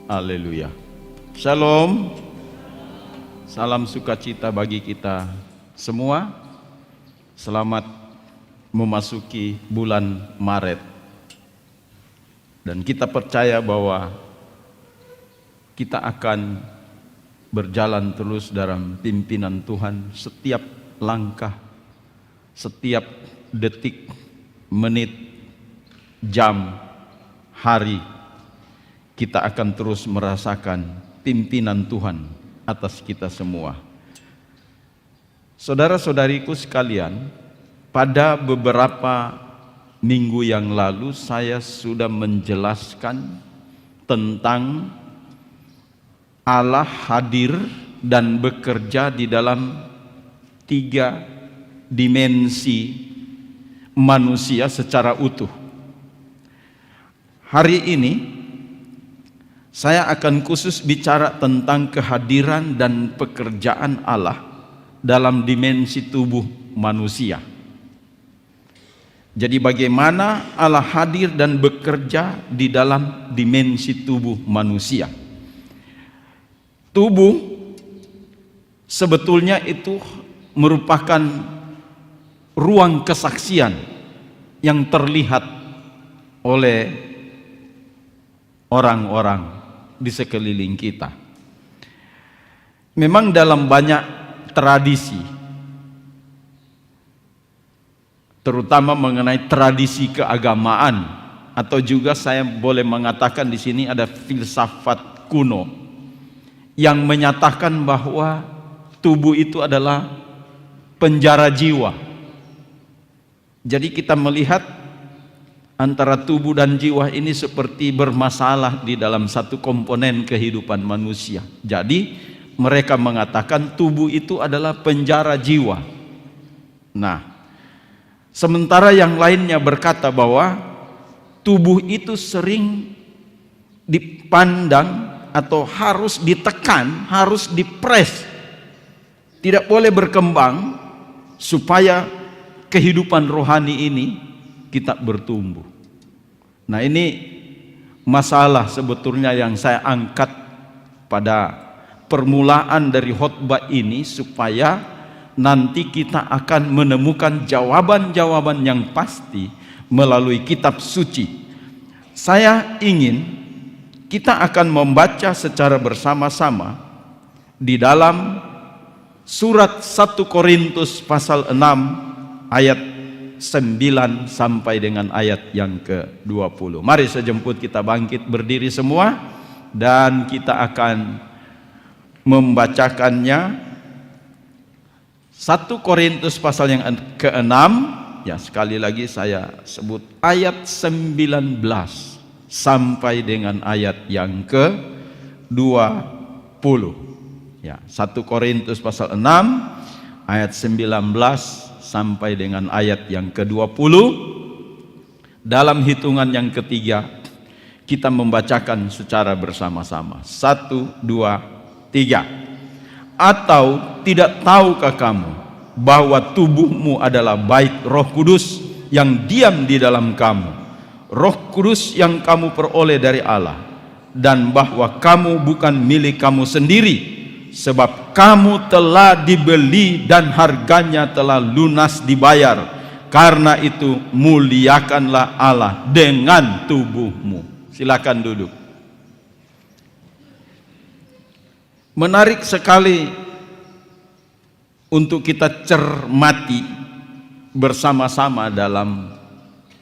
Haleluya. Shalom. Salam sukacita bagi kita semua. Selamat memasuki bulan Maret. Dan kita percaya bahwa kita akan berjalan terus dalam pimpinan Tuhan setiap langkah, setiap detik, menit, jam, hari. Kita akan terus merasakan pimpinan Tuhan atas kita semua. Saudara-saudariku sekalian, pada beberapa minggu yang lalu saya sudah menjelaskan tentang Allah hadir dan bekerja di dalam 3 dimensi manusia secara utuh. Hari ini saya akan khusus bicara tentang kehadiran dan pekerjaan Allah dalam dimensi tubuh manusia. Jadi bagaimana Allah hadir dan bekerja di dalam dimensi tubuh manusia. Tubuh sebetulnya itu merupakan ruang kesaksian yang terlihat oleh orang-orang di sekeliling kita. Memang dalam banyak tradisi, terutama mengenai tradisi keagamaan, atau juga saya boleh mengatakan di sini ada filsafat kuno yang menyatakan bahwa tubuh itu adalah penjara jiwa. Jadi kita melihat antara tubuh dan jiwa ini seperti bermasalah di dalam satu komponen kehidupan manusia. Jadi mereka mengatakan tubuh itu adalah penjara jiwa. Nah, sementara yang lainnya berkata bahwa tubuh itu sering dipandang atau harus ditekan, harus dipres, tidak boleh berkembang supaya kehidupan rohani ini kita bertumbuh. Nah, ini masalah sebetulnya yang saya angkat pada permulaan dari khotbah ini, supaya nanti kita akan menemukan jawaban-jawaban yang pasti melalui kitab suci. Saya ingin kita akan membaca secara bersama-sama di dalam surat 1 Korintus pasal 6 ayat 9 sampai dengan ayat yang ke-20. Mari saya jemput kita bangkit berdiri semua dan kita akan membacakannya. 1 Korintus pasal yang ke-6, ya sekali lagi saya sebut ayat 19 sampai dengan ayat yang ke-20. Ya, 1 Korintus pasal 6 ayat 19 sampai dengan ayat yang ke-20. Dalam hitungan yang ketiga kita membacakan secara bersama-sama. 1, 2, 3. Atau tidak tahukah kamu bahwa tubuhmu adalah bait Roh Kudus yang diam di dalam kamu, Roh Kudus yang kamu peroleh dari Allah, dan bahwa kamu bukan milik kamu sendiri, sebab kamu telah dibeli dan harganya telah lunas dibayar. Karena itu muliakanlah Allah dengan tubuhmu. Silakan duduk. Menarik sekali untuk kita cermati bersama-sama dalam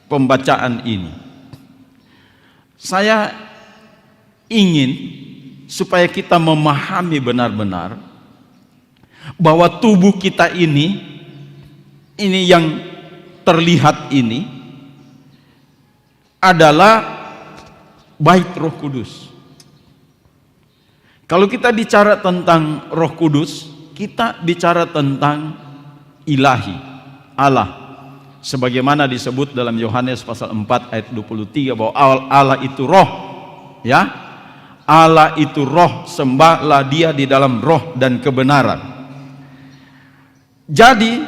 pembacaan ini. Saya ingin supaya kita memahami benar-benar bahwa tubuh kita ini yang terlihat ini adalah bait Roh Kudus. Kalau kita bicara tentang Roh Kudus, kita bicara tentang ilahi, Allah, sebagaimana disebut dalam Yohanes pasal 4 ayat 23 bahwa Allah itu roh, ya. Allah itu roh, sembahlah dia di dalam roh dan kebenaran. Jadi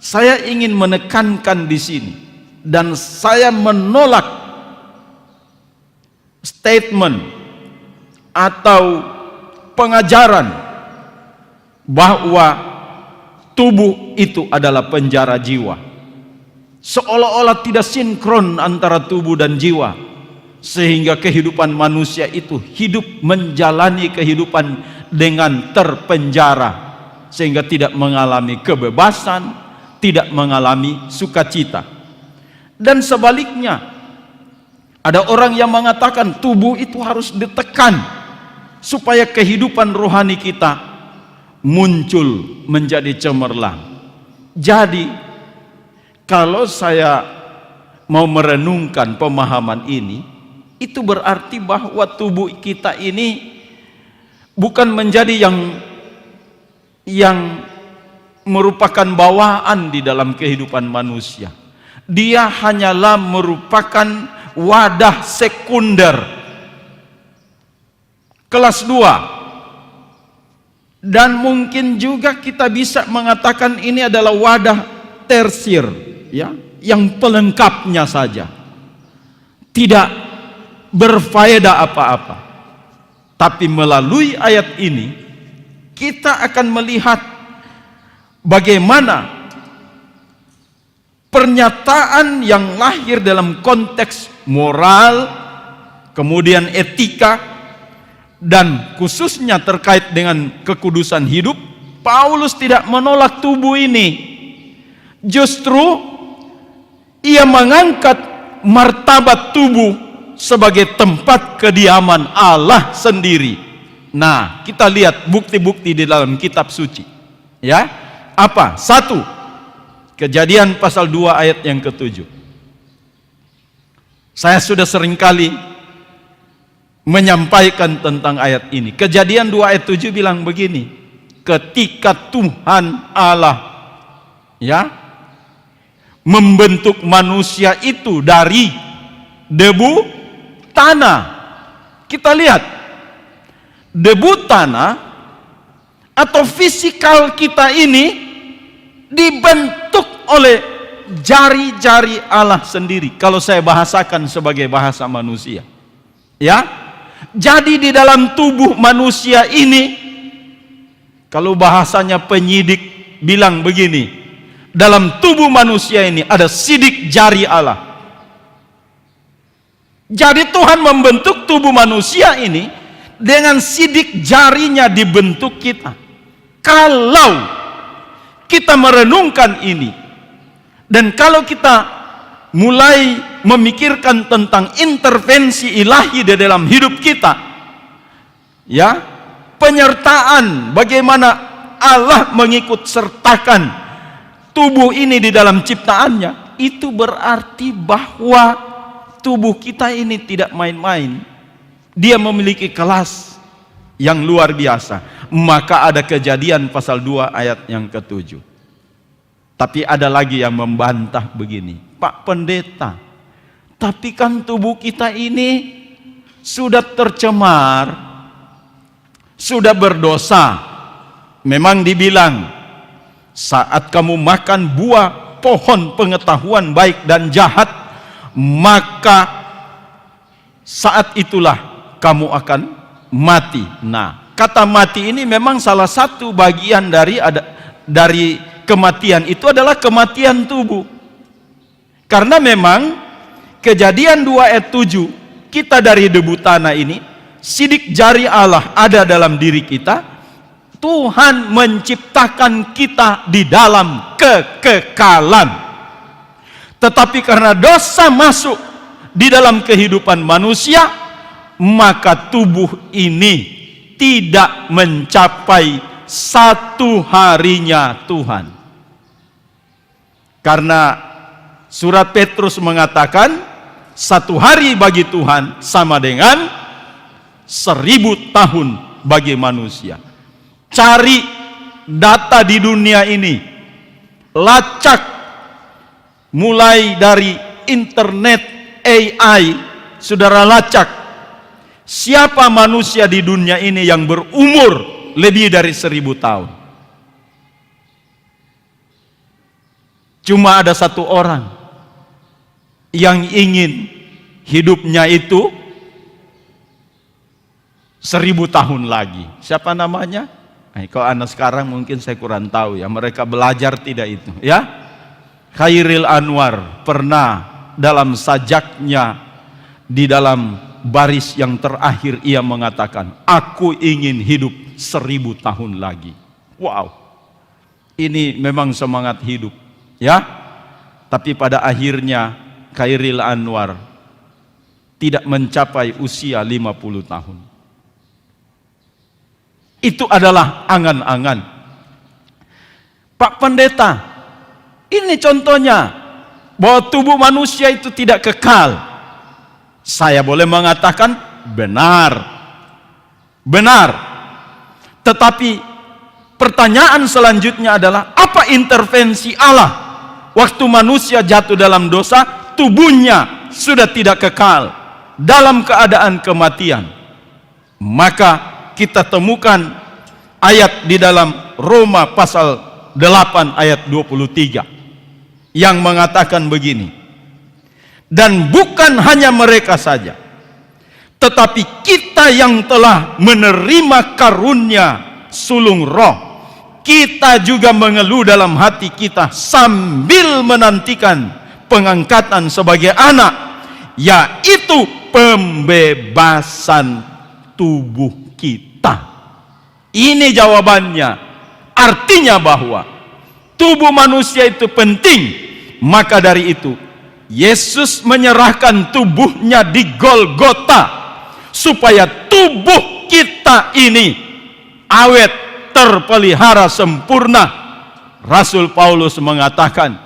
saya ingin menekankan di sini, dan saya menolak statement atau pengajaran bahwa tubuh itu adalah penjara jiwa. Seolah-olah tidak sinkron antara tubuh dan jiwa, sehingga kehidupan manusia itu hidup menjalani kehidupan dengan terpenjara, sehingga tidak mengalami kebebasan, tidak mengalami sukacita. Dan sebaliknya, ada orang yang mengatakan tubuh itu harus ditekan supaya kehidupan rohani kita muncul menjadi cemerlang. Jadi kalau saya mau merenungkan pemahaman ini, itu berarti bahwa tubuh kita ini bukan menjadi yang merupakan bawaan di dalam kehidupan manusia. Dia hanyalah merupakan wadah sekunder, kelas 2. Dan mungkin juga kita bisa mengatakan ini adalah wadah tersir, ya, yang pelengkapnya saja, tidak berfaedah apa-apa. Tapi melalui ayat ini kita akan melihat bagaimana pernyataan yang lahir dalam konteks moral, kemudian etika, dan khususnya terkait dengan kekudusan hidup. Paulus tidak menolak tubuh ini. Justru ia mengangkat martabat tubuh sebagai tempat kediaman Allah sendiri. Nah, kita lihat bukti-bukti di dalam kitab suci. Ya, apa? 1, Kejadian pasal 2 ayat yang ke-7. Saya sudah seringkali menyampaikan tentang ayat ini. Kejadian 2 ayat 7 bilang begini, ketika Tuhan Allah, ya, membentuk manusia itu dari debu tanah. Kita lihat, debu tanah atau fisikal kita ini dibentuk oleh jari-jari Allah sendiri. Kalau saya bahasakan sebagai bahasa manusia, ya, jadi di dalam tubuh manusia ini, kalau bahasanya penyidik bilang begini, dalam tubuh manusia ini ada sidik jari Allah. Jadi Tuhan membentuk tubuh manusia ini dengan sidik jarinya dibentuk kita. Kalau kita merenungkan ini, dan kalau kita mulai memikirkan tentang intervensi ilahi di dalam hidup kita, ya, penyertaan bagaimana Allah mengikut sertakan tubuh ini di dalam ciptaannya, itu berarti bahwa tubuh kita ini tidak main-main. Dia memiliki kelas yang luar biasa. Maka ada Kejadian pasal 2 ayat yang ke-7. Tapi ada lagi yang membantah begini, Pak Pendeta, tapi kan tubuh kita ini sudah tercemar, sudah berdosa. Memang dibilang, saat kamu makan buah pohon pengetahuan baik dan jahat, maka saat itulah kamu akan mati. Nah, kata mati ini memang salah satu bagian dari kematian itu adalah kematian tubuh. Karena memang Kejadian 2 ayat 7, kita dari debu tanah ini, sidik jari Allah ada dalam diri kita. Tuhan menciptakan kita di dalam kekekalan. Tetapi karena dosa masuk di dalam kehidupan manusia, maka tubuh ini tidak mencapai satu harinya Tuhan. Karena surat Petrus mengatakan, satu hari bagi Tuhan sama dengan 1000 tahun bagi manusia. Cari data di dunia ini, lacak, mulai dari internet, AI, saudara lacak, siapa manusia di dunia ini yang berumur lebih dari 1000 tahun? Cuma ada satu orang yang ingin hidupnya itu 1000 tahun lagi. Siapa namanya? Kalau anak sekarang mungkin saya kurang tahu ya. Mereka belajar tidak itu ya. Khairil Anwar pernah dalam sajaknya di dalam baris yang terakhir ia mengatakan, aku ingin hidup 1000 tahun lagi. Wow, ini memang semangat hidup ya. Tapi pada akhirnya Khairil Anwar tidak mencapai usia 50 tahun. Itu adalah angan-angan. Pak Pendeta, ini contohnya bahwa tubuh manusia itu tidak kekal. Saya boleh mengatakan benar. Benar. Tetapi pertanyaan selanjutnya adalah, apa intervensi Allah? Waktu manusia jatuh dalam dosa, tubuhnya sudah tidak kekal dalam keadaan kematian. Maka kita temukan ayat di dalam Roma pasal 8 ayat 23 yang mengatakan begini, dan bukan hanya mereka saja, tetapi kita yang telah menerima karunia sulung roh, kita juga mengeluh dalam hati kita sambil menantikan pengangkatan sebagai anak, yaitu pembebasan tubuh kita. Ini jawabannya. Artinya bahwa tubuh manusia itu penting. Maka dari itu Yesus menyerahkan tubuhnya di Golgota supaya tubuh kita ini awet, terpelihara sempurna. Rasul Paulus mengatakan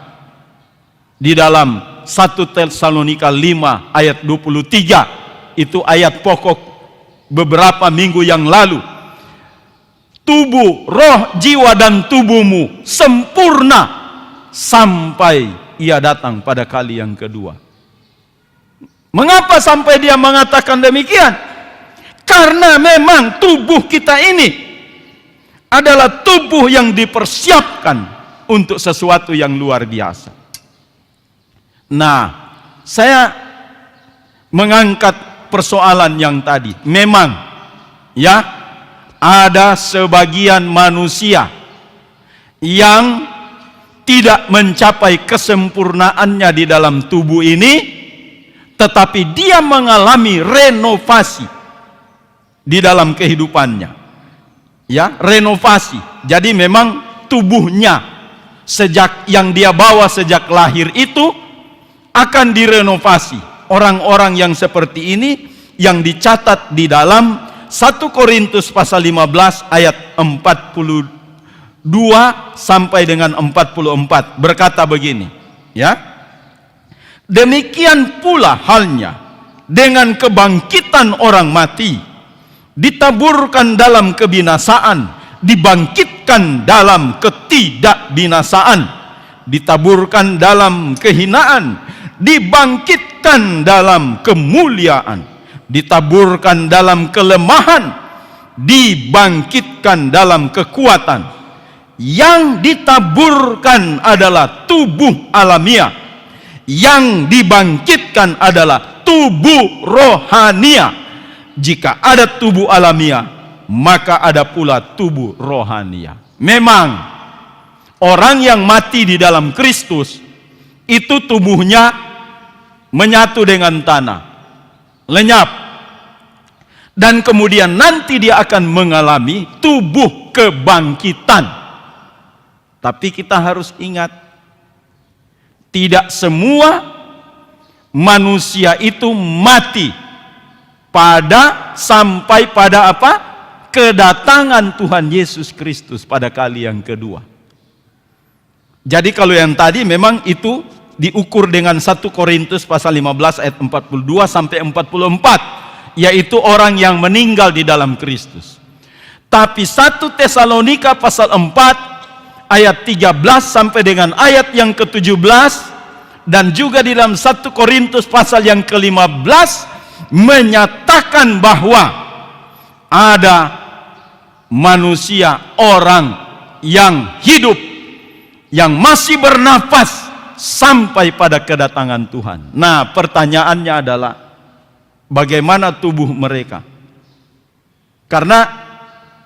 di dalam 1 Tesalonika 5 ayat 23, itu ayat pokok beberapa minggu yang lalu, tubuh, roh, jiwa dan tubuhmu sempurna sampai ia datang pada kali yang kedua. Mengapa sampai dia mengatakan demikian? Karena memang tubuh kita ini adalah tubuh yang dipersiapkan untuk sesuatu yang luar biasa. Nah, saya mengangkat persoalan yang tadi. Memang ya, ada sebagian manusia yang tidak mencapai kesempurnaannya di dalam tubuh ini, tetapi dia mengalami renovasi di dalam kehidupannya. Ya, renovasi. Jadi memang tubuhnya sejak yang dia bawa sejak lahir itu akan direnovasi. Orang-orang yang seperti ini yang dicatat di dalam 1 Korintus pasal 15 ayat 42 sampai dengan 44 berkata begini, ya. Demikian pula halnya dengan kebangkitan orang mati, ditaburkan dalam kebinasaan, dibangkitkan dalam ketidakbinasaan, ditaburkan dalam kehinaan, dibangkitkan dalam kemuliaan, ditaburkan dalam kelemahan, dibangkitkan dalam kekuatan. Yang ditaburkan adalah tubuh alamiah, yang dibangkitkan adalah tubuh rohania. Jika ada tubuh alamiah, maka ada pula tubuh rohania. Memang orang yang mati di dalam Kristus itu tubuhnya menyatu dengan tanah, lenyap, dan kemudian nanti dia akan mengalami tubuh kebangkitan. Tapi kita harus ingat, tidak semua manusia itu mati sampai pada apa? Kedatangan Tuhan Yesus Kristus pada kali yang kedua. Jadi kalau yang tadi memang itu diukur dengan 1 Korintus pasal 15 ayat 42 sampai 44, yaitu orang yang meninggal di dalam Kristus. Tapi 1 Tesalonika pasal 4 ayat 13 sampai dengan ayat yang ke-17, dan juga di dalam 1 Korintus pasal yang ke-15 menyatakan bahwa ada manusia, orang yang hidup, yang masih bernafas, sampai pada kedatangan Tuhan. Nah, pertanyaannya adalah bagaimana tubuh mereka? Karena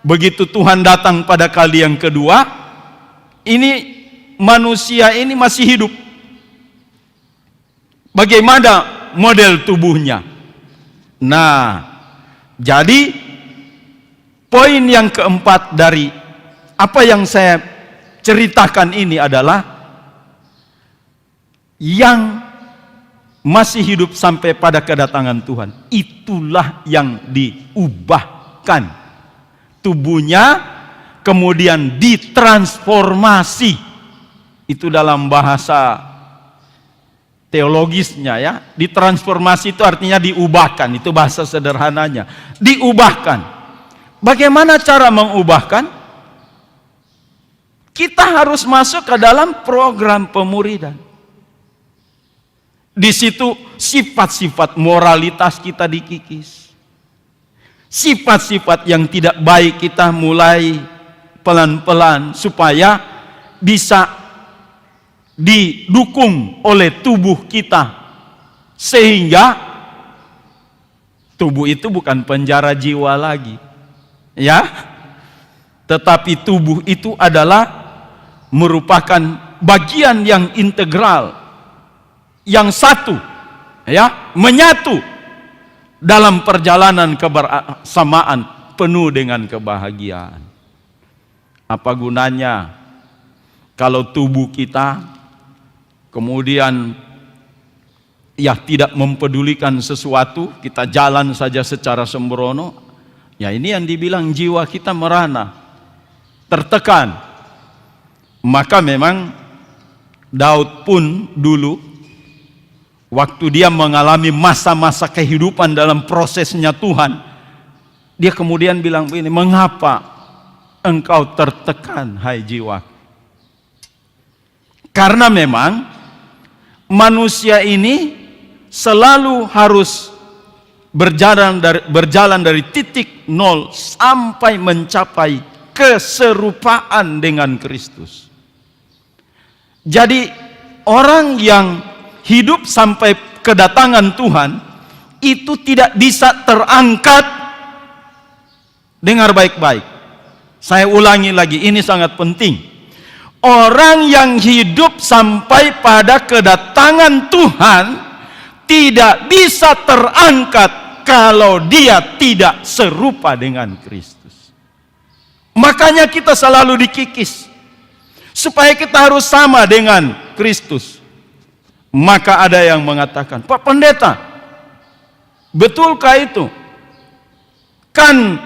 begitu Tuhan datang pada kali yang kedua, ini manusia ini masih hidup. Bagaimana model tubuhnya? Nah, jadi poin yang keempat dari apa yang saya ceritakan ini adalah yang masih hidup sampai pada kedatangan Tuhan, itulah yang diubahkan. Tubuhnya kemudian ditransformasi. Itu dalam bahasa teologisnya ya. Ditransformasi itu artinya diubahkan. Itu bahasa sederhananya. Diubahkan. Bagaimana cara mengubahkan? Kita harus masuk ke dalam program pemuridan. Di situ sifat-sifat moralitas kita dikikis. Sifat-sifat yang tidak baik kita mulai pelan-pelan supaya bisa didukung oleh tubuh kita. Sehingga tubuh itu bukan penjara jiwa lagi. Ya. Tetapi tubuh itu adalah merupakan bagian yang integral, yang satu, ya, menyatu dalam perjalanan kebersamaan penuh dengan kebahagiaan. Apa gunanya kalau tubuh kita kemudian ya tidak mempedulikan sesuatu, kita jalan saja secara sembrono? Ya, ini yang dibilang jiwa kita merana, tertekan. Maka memang Daud pun dulu waktu dia mengalami masa-masa kehidupan dalam prosesnya Tuhan, dia kemudian bilang begini, mengapa engkau tertekan hai jiwa? Karena memang manusia ini selalu harus berjalan dari titik nol sampai mencapai keserupaan dengan Kristus. Jadi orang yang hidup sampai kedatangan Tuhan itu tidak bisa terangkat. Dengar baik-baik. Saya ulangi lagi, ini sangat penting. Orang yang hidup sampai pada kedatangan Tuhan tidak bisa terangkat kalau dia tidak serupa dengan Kristus. Makanya kita selalu dikikis supaya kita harus sama dengan Kristus. Maka ada yang mengatakan, Pak Pendeta, betulkah itu? Kan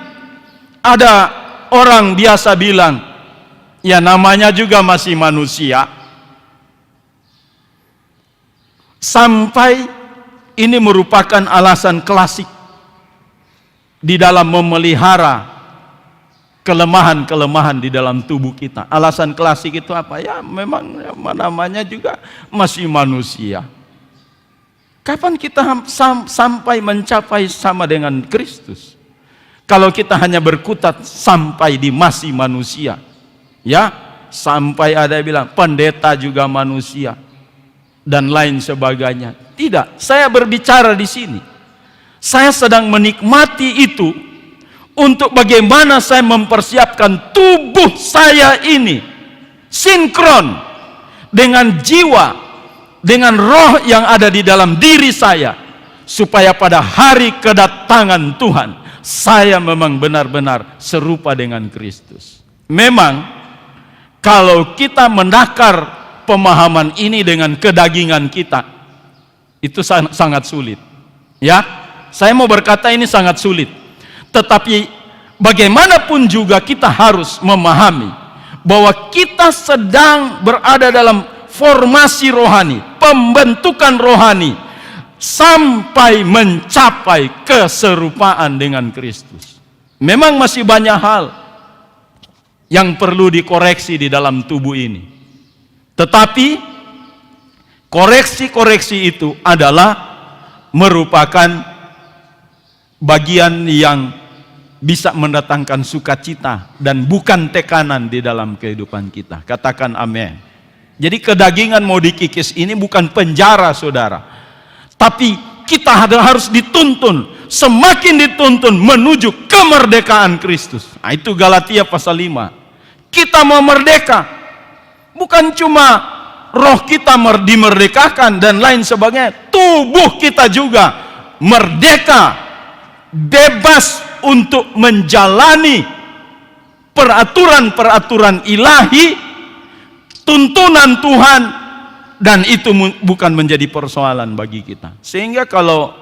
ada orang biasa bilang, ya namanya juga masih manusia. Sampai ini merupakan alasan klasik di dalam memelihara kelemahan-kelemahan di dalam tubuh kita. Alasan klasik itu apa? Ya memang namanya juga masih manusia. Kapan kita sampai mencapai sama dengan Kristus? Kalau kita hanya berkutat sampai di masih manusia. Ya, sampai ada yang bilang pendeta juga manusia dan lain sebagainya. Tidak, saya berbicara di sini. Saya sedang menikmati itu untuk bagaimana saya mempersiapkan tubuh saya ini sinkron dengan jiwa, dengan roh yang ada di dalam diri saya, supaya pada hari kedatangan Tuhan saya memang benar-benar serupa dengan Kristus. Memang kalau kita menakar pemahaman ini dengan kedagingan kita, itu sangat sulit. Ya, saya mau berkata ini sangat sulit. Tetapi bagaimanapun juga kita harus memahami bahwa kita sedang berada dalam formasi rohani, pembentukan rohani, sampai mencapai keserupaan dengan Kristus. Memang masih banyak hal yang perlu dikoreksi di dalam tubuh ini. Tetapi koreksi-koreksi itu adalah merupakan bagian yang bisa mendatangkan sukacita dan bukan tekanan di dalam kehidupan kita. Katakan amin. Jadi kedagingan mau dikikis ini bukan penjara, saudara. Tapi kita harus dituntun, semakin dituntun menuju kemerdekaan Kristus. Nah, itu Galatia pasal 5. Kita mau merdeka. Bukan cuma roh kita dimerdekakan dan lain sebagainya. Tubuh kita juga merdeka, bebas untuk menjalani peraturan-peraturan ilahi, tuntunan Tuhan, dan itu bukan menjadi persoalan bagi kita. Sehingga kalau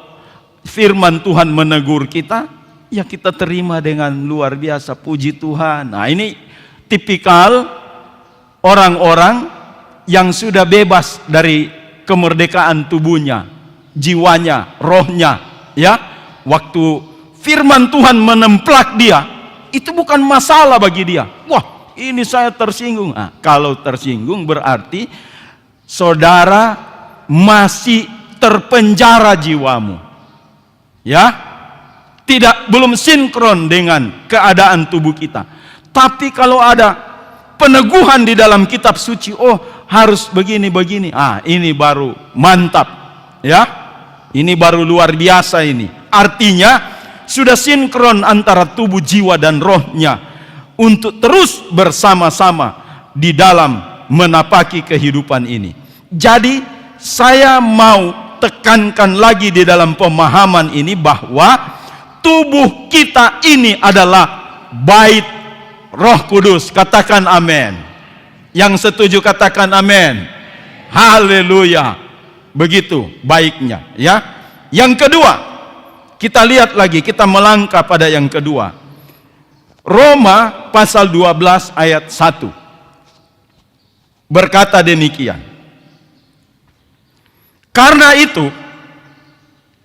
firman Tuhan menegur kita, ya kita terima dengan luar biasa, puji Tuhan. Nah, ini tipikal orang-orang yang sudah bebas dari kemerdekaan tubuhnya, jiwanya, rohnya, ya. Waktu firman Tuhan menemplak dia, itu bukan masalah bagi dia. Wah, ini saya tersinggung. Nah, kalau tersinggung berarti saudara masih terpenjara jiwamu. Ya, belum sinkron dengan keadaan tubuh kita. Tapi kalau ada peneguhan di dalam kitab suci, oh harus begini-begini. Ah, ini baru mantap. Ya, ini baru luar biasa ini. Artinya sudah sinkron antara tubuh, jiwa, dan rohnya untuk terus bersama-sama di dalam menapaki kehidupan ini. Jadi saya mau tekankan lagi di dalam pemahaman ini bahwa tubuh kita ini adalah bait Roh Kudus. Katakan amin. Yang setuju katakan amin. Haleluya. Begitu baiknya, ya. Yang kedua, kita lihat lagi, kita melangkah pada yang kedua. Roma pasal 12 ayat 1 berkata demikian. Karena itu,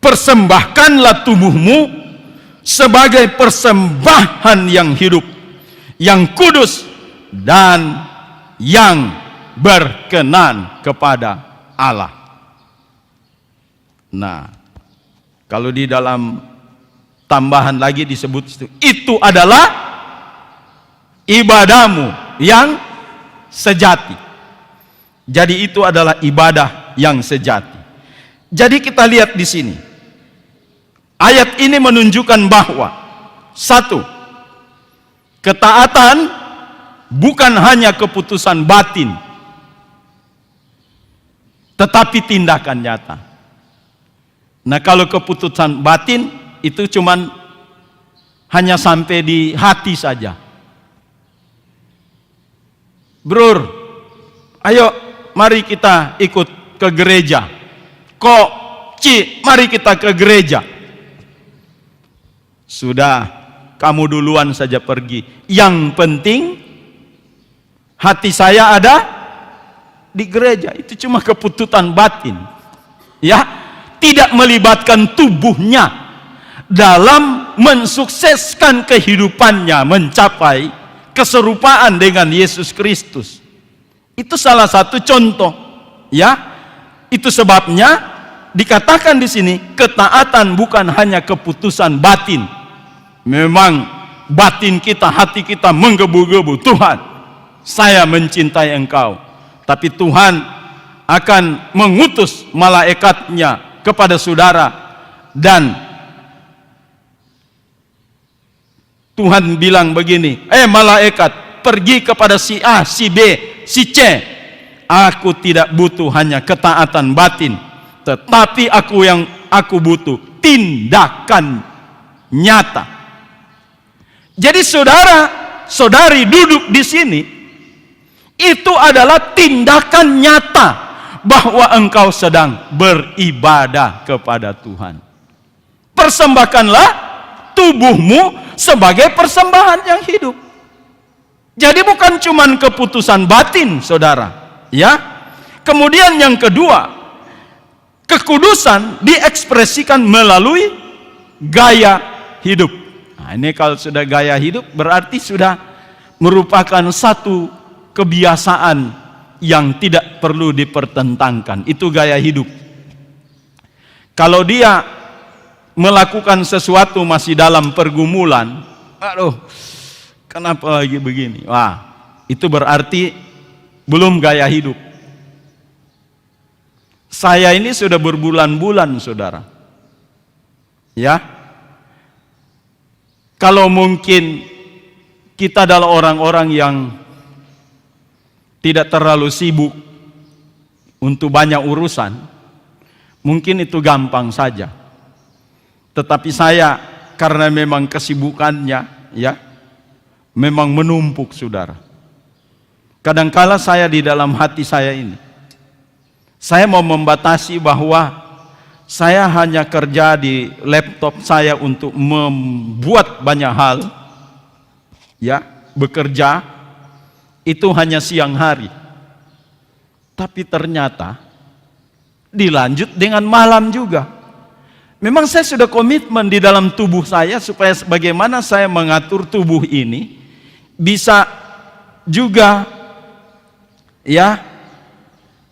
persembahkanlah tubuhmu sebagai persembahan yang hidup, yang kudus, dan yang berkenan kepada Allah. Nah, kalau di dalam tambahan lagi disebut itu adalah ibadahmu yang sejati. Jadi itu adalah ibadah yang sejati. Jadi kita lihat di sini. Ayat ini menunjukkan bahwa satu, ketaatan bukan hanya keputusan batin, tetapi tindakan nyata. Nah, kalau keputusan batin itu cuman hanya sampai di hati saja. Bror, ayo mari kita ikut ke gereja. Kok, Ci, mari kita ke gereja. Sudah, kamu duluan saja pergi. Yang penting hati saya ada di gereja. Itu cuma keputusan batin. Ya, tidak melibatkan tubuhnya dalam mensukseskan kehidupannya mencapai keserupaan dengan Yesus Kristus. Itu salah satu contoh, ya. Itu sebabnya dikatakan di sini ketaatan bukan hanya keputusan batin. Memang batin kita, hati kita menggebu-gebu, Tuhan, saya mencintai Engkau. Tapi Tuhan akan mengutus malaikatnya kepada saudara, dan Tuhan bilang begini, malaikat, pergi kepada si A, si B, si C. Aku tidak butuh hanya ketaatan batin, tetapi aku butuh tindakan nyata. Jadi saudara, saudari duduk di sini, itu adalah tindakan nyata bahwa engkau sedang beribadah kepada Tuhan. Persembahkanlah tubuhmu sebagai persembahan yang hidup. Jadi bukan cuman keputusan batin, saudara, ya. Kemudian yang kedua, kekudusan diekspresikan melalui gaya hidup. Nah, ini kalau sudah gaya hidup berarti sudah merupakan satu kebiasaan yang tidak perlu dipertentangkan. Itu gaya hidup. Kalau dia melakukan sesuatu masih dalam pergumulan, aduh, kenapa lagi begini? Wah, itu berarti belum gaya hidup. Saya ini sudah berbulan-bulan, saudara. Ya, kalau mungkin kita adalah orang-orang yang tidak terlalu sibuk untuk banyak urusan, mungkin itu gampang saja. Tetapi saya, karena memang kesibukannya, ya, memang menumpuk, saudara. Kadangkala saya di dalam hati saya ini, saya mau membatasi bahwa saya hanya kerja di laptop saya untuk membuat banyak hal, ya, bekerja itu hanya siang hari. Tapi ternyata dilanjut dengan malam juga. Memang saya sudah komitmen di dalam tubuh saya supaya bagaimana saya mengatur tubuh ini bisa juga, ya,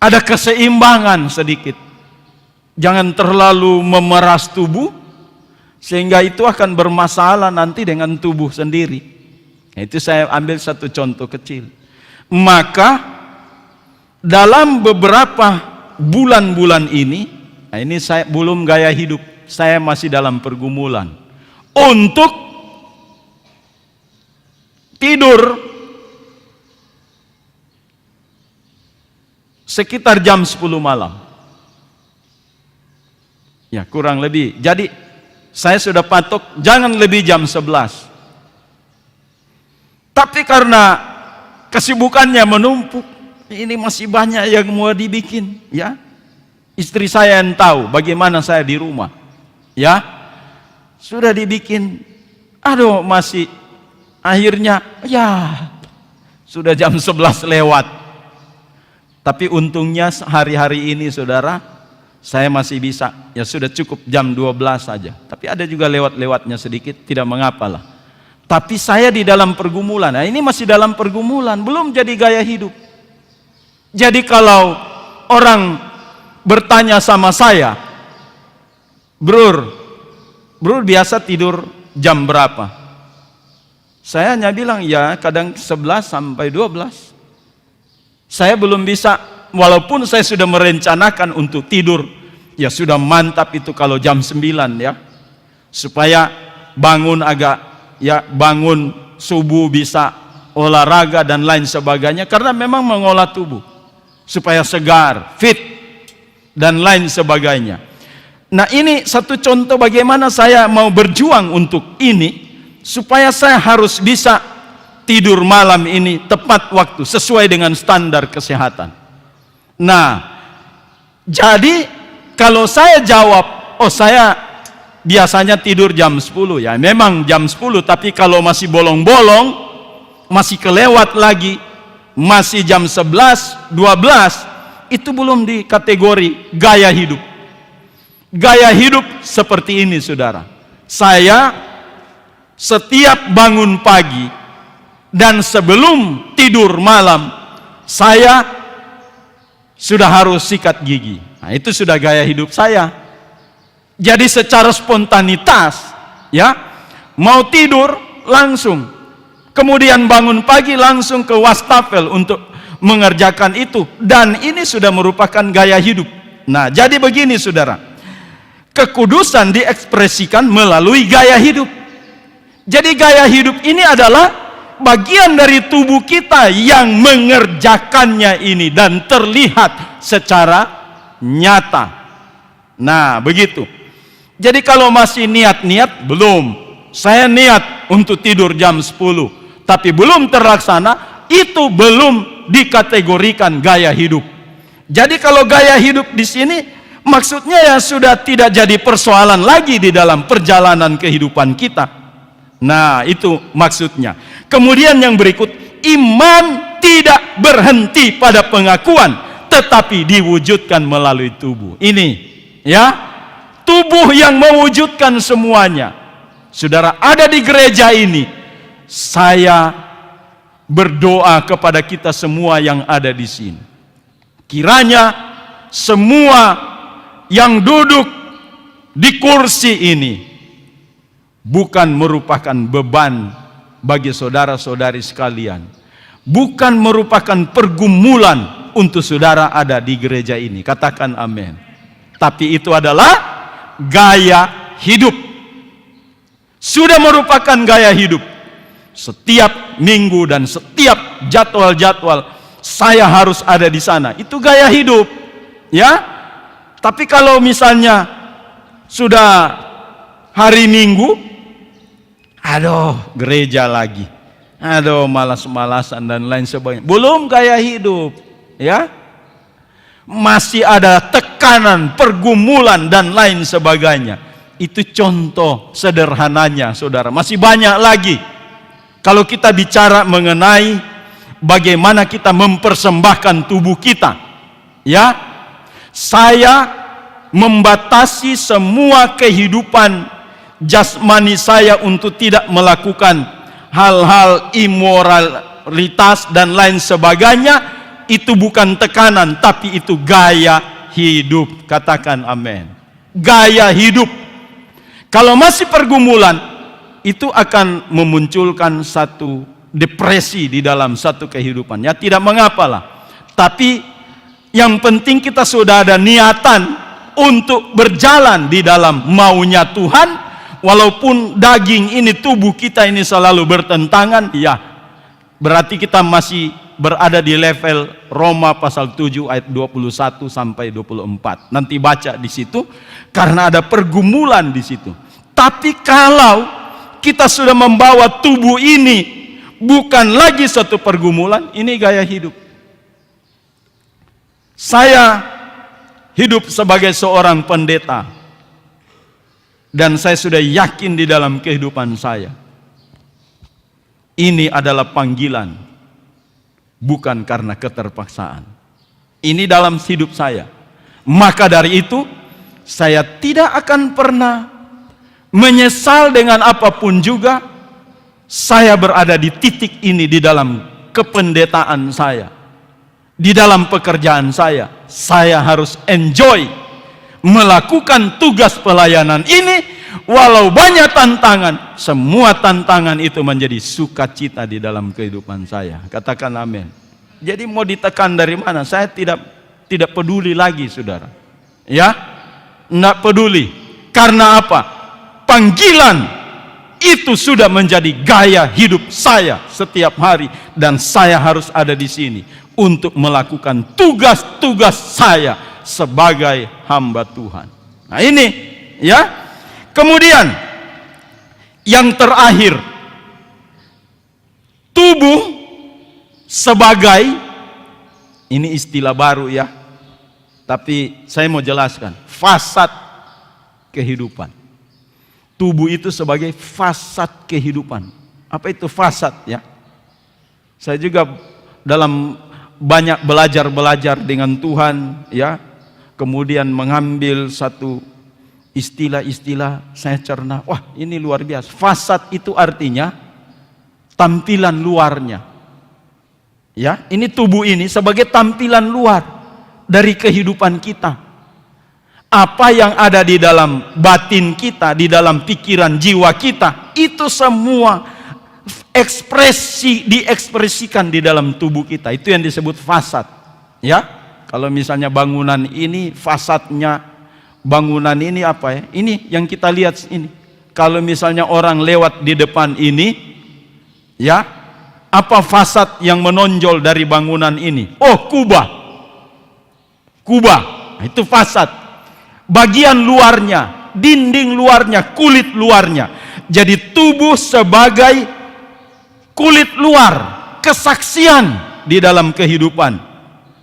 ada keseimbangan sedikit. Jangan terlalu memeras tubuh sehingga itu akan bermasalah nanti dengan tubuh sendiri. Itu saya ambil satu contoh kecil. Maka dalam beberapa bulan-bulan ini, nah ini saya belum gaya hidup, saya masih dalam pergumulan untuk tidur sekitar jam 10 malam. Ya, kurang lebih. Jadi saya sudah patok jangan lebih jam 11. Tapi karena kesibukannya menumpuk, ini masih banyak yang mau dibikin, ya. Istri saya yang tahu bagaimana saya di rumah, ya. Sudah dibikin, aduh masih, akhirnya ya sudah jam 11 lewat. Tapi untungnya hari-hari ini, saudara, saya masih bisa, ya sudah cukup jam 12 saja. Tapi ada juga lewat-lewatnya sedikit, tidak mengapalah. Tapi saya di dalam pergumulan. Nah, ini masih dalam pergumulan, belum jadi gaya hidup. Jadi kalau orang bertanya sama saya, Bro biasa tidur jam berapa? Saya hanya bilang, ya kadang 11 sampai 12. Saya belum bisa, walaupun saya sudah merencanakan untuk tidur, ya sudah mantap itu kalau jam 9, ya. Supaya bangun agak, ya bangun subuh bisa olahraga dan lain sebagainya, karena memang mengolah tubuh supaya segar, fit dan lain sebagainya. Nah, ini satu contoh bagaimana saya mau berjuang untuk ini, supaya saya harus bisa tidur malam ini tepat waktu sesuai dengan standar kesehatan. Nah, jadi kalau saya jawab, oh saya biasanya tidur jam 10, ya memang jam 10, tapi kalau masih bolong-bolong, masih kelewat lagi, masih jam 11, 12, itu belum di kategori gaya hidup. Gaya hidup seperti ini, saudara. Saya setiap bangun pagi dan sebelum tidur malam, saya sudah harus sikat gigi. Nah, itu sudah gaya hidup saya. Jadi secara spontanitas, ya, mau tidur langsung, kemudian bangun pagi langsung ke wastafel untuk mengerjakan itu, dan ini sudah merupakan gaya hidup. Nah, jadi begini, saudara, kekudusan diekspresikan melalui gaya hidup. Jadi gaya hidup ini adalah bagian dari tubuh kita yang mengerjakannya ini dan terlihat secara nyata. Nah, begitu. Jadi kalau masih niat-niat, belum. Saya niat untuk tidur jam 10, tapi belum terlaksana, itu belum dikategorikan gaya hidup. Jadi kalau gaya hidup di sini maksudnya ya sudah tidak jadi persoalan lagi di dalam perjalanan kehidupan kita. Nah, itu maksudnya. Kemudian yang berikut, iman tidak berhenti pada pengakuan, tetapi diwujudkan melalui tubuh. Ini, ya, tubuh yang mewujudkan semuanya. Saudara, ada di gereja ini, saya berdoa kepada kita semua yang ada di sini. Kiranya semua yang duduk di kursi ini bukan merupakan beban bagi saudara-saudari sekalian, bukan merupakan pergumulan untuk saudara ada di gereja ini. Katakan amin. Tapi itu adalah gaya hidup. Sudah merupakan gaya hidup. Setiap minggu dan setiap jadwal-jadwal saya harus ada di sana. Itu gaya hidup. Ya. Tapi kalau misalnya sudah hari Minggu, aduh, gereja lagi. Aduh, malas-malasan dan lain sebagainya. Belum gaya hidup, ya. Masih ada tekanan, pergumulan dan lain sebagainya. Itu contoh sederhananya, saudara. Masih banyak lagi. Kalau kita bicara mengenai bagaimana kita mempersembahkan tubuh kita, ya. Saya membatasi semua kehidupan jasmani saya untuk tidak melakukan hal-hal imoralitas dan lain sebagainya. Itu bukan tekanan, tapi itu gaya hidup. Katakan amin. Gaya hidup. Kalau masih pergumulan, itu akan memunculkan satu depresi di dalam satu kehidupan. Ya, tidak mengapalah. Tapi yang penting kita sudah ada niatan untuk berjalan di dalam maunya Tuhan. Walaupun daging ini, tubuh kita ini selalu bertentangan, ya, berarti kita masih berada di level Roma pasal 7 ayat 21 sampai 24. Nanti baca di situ, karena ada pergumulan di situ. Tapi kalau kita sudah membawa tubuh ini bukan lagi satu pergumulan, ini gaya hidup. Saya hidup sebagai seorang pendeta, dan saya sudah yakin di dalam kehidupan saya, ini adalah panggilan, bukan karena keterpaksaan. Ini dalam hidup saya. Maka dari itu, saya tidak akan pernah menyesal dengan apapun juga. Saya berada di titik ini di dalam kependetaan saya. Di dalam pekerjaan saya harus enjoy melakukan tugas pelayanan ini. Walau banyak tantangan, semua tantangan itu menjadi sukacita di dalam kehidupan saya. Katakan amin. Jadi mau ditekan dari mana? Saya tidak peduli lagi, saudara. Ya, tidak peduli. Karena apa? Panggilan itu sudah menjadi gaya hidup saya setiap hari, dan saya harus ada di sini untuk melakukan tugas-tugas saya sebagai hamba Tuhan. Nah ini, ya. Kemudian yang terakhir, tubuh sebagai, ini istilah baru ya, tapi saya mau jelaskan, fasad kehidupan. Tubuh itu sebagai fasad kehidupan. Apa itu fasad ya? Saya juga dalam banyak belajar dengan Tuhan ya, kemudian mengambil satu istilah-istilah, saya cerna, wah ini luar biasa. Fasad itu artinya tampilan luarnya. Ya, ini tubuh ini sebagai tampilan luar dari kehidupan kita. Apa yang ada di dalam batin kita, di dalam pikiran jiwa kita, itu semua diekspresikan di dalam tubuh kita. Itu yang disebut fasad. Ya, kalau misalnya bangunan ini fasadnya, bangunan ini apa ya? Ini yang kita lihat ini. Kalau misalnya orang lewat di depan ini, ya, apa fasad yang menonjol dari bangunan ini? Oh, kubah. Kubah, itu fasad. Bagian luarnya, dinding luarnya, kulit luarnya. Jadi tubuh sebagai kulit luar, kesaksian di dalam kehidupan.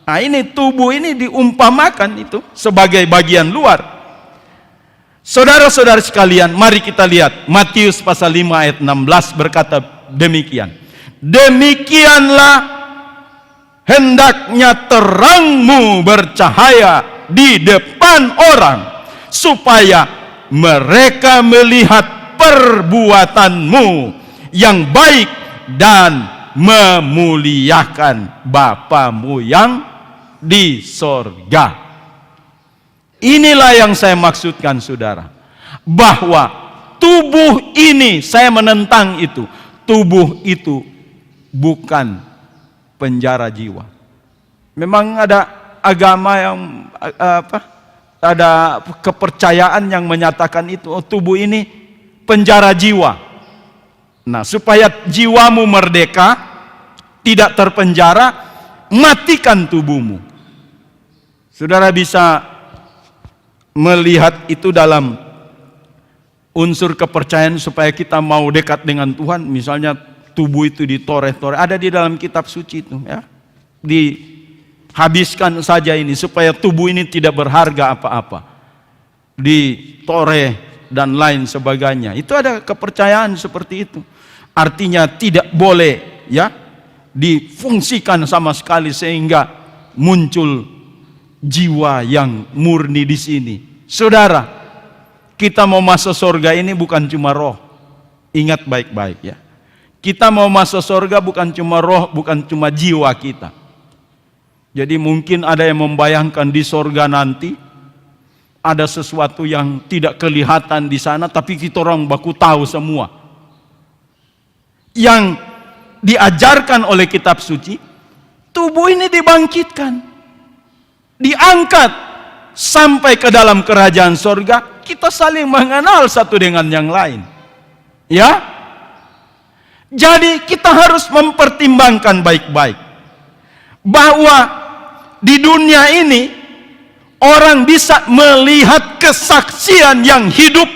Nah ini tubuh ini diumpamakan itu sebagai bagian luar. Saudara-saudara sekalian, mari kita lihat Matius pasal 5 ayat 16 berkata demikian. Demikianlah hendaknya terangmu bercahaya di depan orang, supaya mereka melihat perbuatanmu yang baik dan memuliakan Bapamu yang di sorga. Inilah yang saya maksudkan, saudara, bahwa tubuh ini, saya menentang itu, tubuh itu bukan penjara jiwa. Memang ada agama yang ada kepercayaan yang menyatakan itu, oh, tubuh ini penjara jiwa. Nah, supaya jiwamu merdeka, tidak terpenjara, matikan tubuhmu. Saudara bisa melihat itu dalam unsur kepercayaan supaya kita mau dekat dengan Tuhan. Misalnya tubuh itu ditoreh-toreh, ada di dalam kitab suci itu, ya. Dihabiskan saja ini supaya tubuh ini tidak berharga apa-apa, ditoreh dan lain sebagainya. Itu ada kepercayaan seperti itu. Artinya tidak boleh, ya, difungsikan sama sekali sehingga muncul jiwa yang murni di sini. Saudara, kita mau masuk surga ini bukan cuma roh. Ingat baik-baik, ya. Kita mau masuk surga bukan cuma roh, bukan cuma jiwa kita. Jadi mungkin ada yang membayangkan di surga nanti ada sesuatu yang tidak kelihatan di sana, tapi kita orang baku tahu semua. Yang diajarkan oleh kitab suci, tubuh ini dibangkitkan, diangkat sampai ke dalam kerajaan surga. Kita saling mengenal satu dengan yang lain, ya. Jadi kita harus mempertimbangkan baik-baik bahwa di dunia ini orang bisa melihat kesaksian yang hidup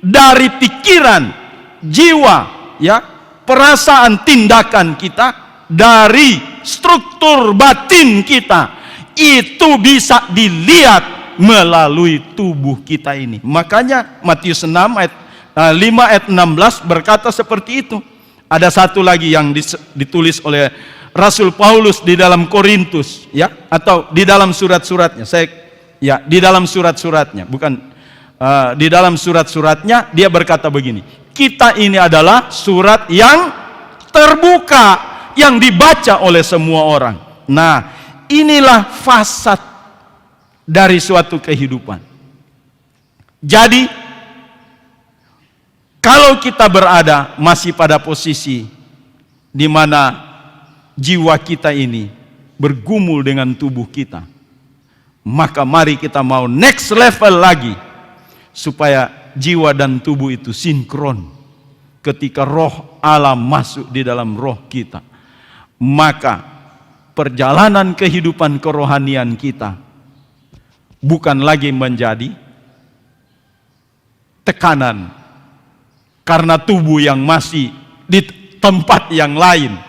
dari pikiran, jiwa, ya, perasaan, tindakan kita, dari struktur batin kita. Itu bisa dilihat melalui tubuh kita ini. Makanya Matius 6 ayat 5 ayat 16 berkata seperti itu. Ada satu lagi yang ditulis oleh Rasul Paulus di dalam Korintus, ya, atau di dalam surat-suratnya. Di dalam surat-suratnya, bukan di dalam surat-suratnya dia berkata begini. Kita ini adalah surat yang terbuka, yang dibaca oleh semua orang. Nah, inilah fasad dari suatu kehidupan. Jadi, kalau kita berada masih pada posisi di mana jiwa kita ini bergumul dengan tubuh kita, maka mari kita mau next level lagi supaya jiwa dan tubuh itu sinkron. Ketika roh Allah masuk di dalam roh kita, maka perjalanan kehidupan kerohanian kita bukan lagi menjadi tekanan karena tubuh yang masih di tempat yang lain,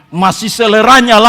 masih seleranya lain.